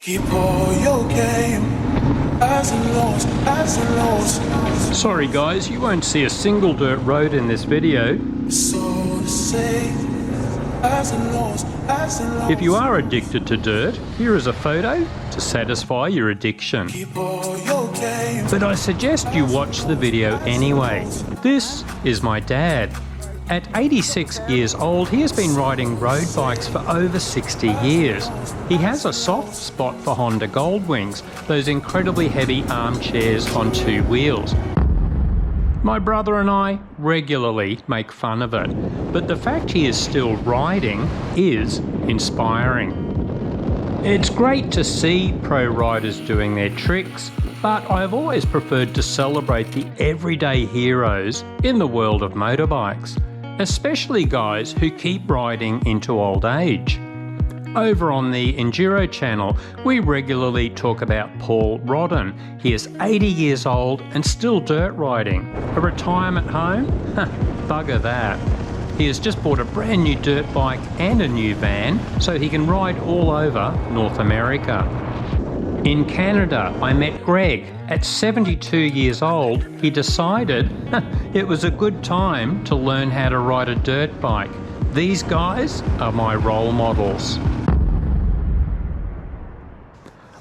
Keep all your game, highs and lows, highs and lows. Sorry guys, you won't see a single dirt road in this video. So to say, highs and lows, highs and lows. If you are addicted to dirt, here is a photo to satisfy your addiction. Keep all your game. But I suggest you watch the video anyway. This is my dad. At 86 years old, he has been riding road bikes for over 60 years. He has a soft spot for Honda Goldwings, those incredibly heavy armchairs on two wheels. My brother and I regularly make fun of it, but the fact he is still riding is inspiring. It's great to see pro riders doing their tricks, but I've always preferred to celebrate the everyday heroes in the world of motorbikes, especially guys who keep riding into old age. Over on the Enduro channel, we regularly talk about Paul Rodden. He is 80 years old and still dirt riding. A retirement home? Bugger that. He has just bought a brand new dirt bike and a new van so he can ride all over North America. In Canada, I met Greg. At 72 years old, he decided it was a good time to learn how to ride a dirt bike. These guys are my role models.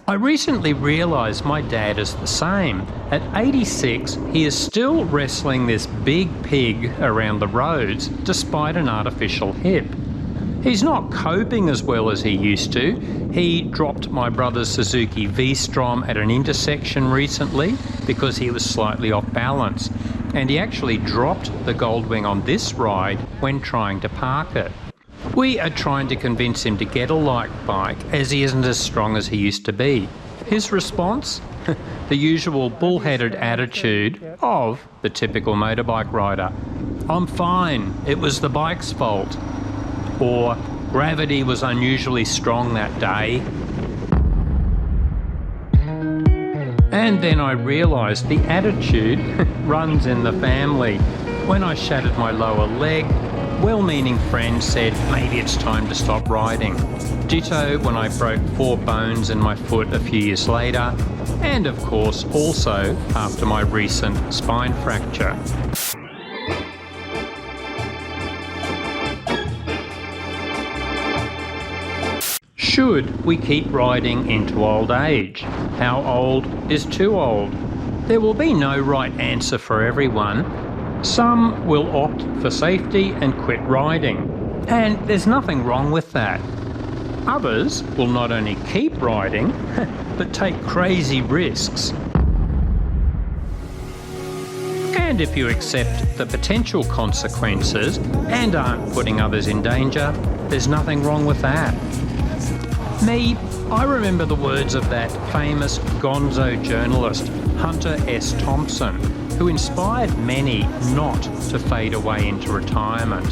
I recently realised my dad is the same. At 86, he is still wrestling this big pig around the roads despite an artificial hip. He's not coping as well as he used to. He dropped my brother's Suzuki V-strom at an intersection recently because he was slightly off balance, and he actually dropped the Goldwing on this ride when trying to park it. We are trying to convince him to get a light bike as he isn't as strong as he used to be. His response? The usual bullheaded attitude of the typical motorbike rider. I'm fine, it was the bike's fault. Or gravity was unusually strong that day. And then I realised the attitude runs in the family. When I shattered my lower leg, well-meaning friends said maybe it's time to stop riding. Ditto when I broke 4 bones in my foot a few years later, and of course also after my recent spine fracture. Should we keep riding into old age? How old is too old? There will be no right answer for everyone. Some will opt for safety and quit riding, and there's nothing wrong with that. Others will not only keep riding, but take crazy risks. And if you accept the potential consequences and aren't putting others in danger, there's nothing wrong with that. Me, I remember the words of that famous gonzo journalist, Hunter S Thompson, who inspired many not to fade away into retirement.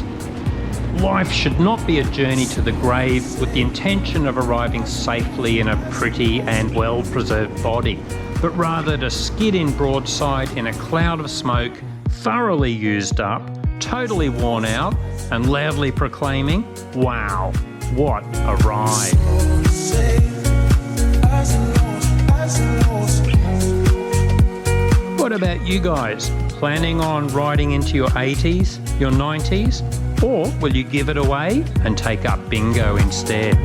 Life should not be a journey to the grave with the intention of arriving safely in a pretty and well-preserved body, but rather to skid in broadside in a cloud of smoke, thoroughly used up, totally worn out, and loudly proclaiming, "Wow, what a ride." What about you guys? Planning on riding into your 80s, your 90s? Or will you give it away and take up bingo instead?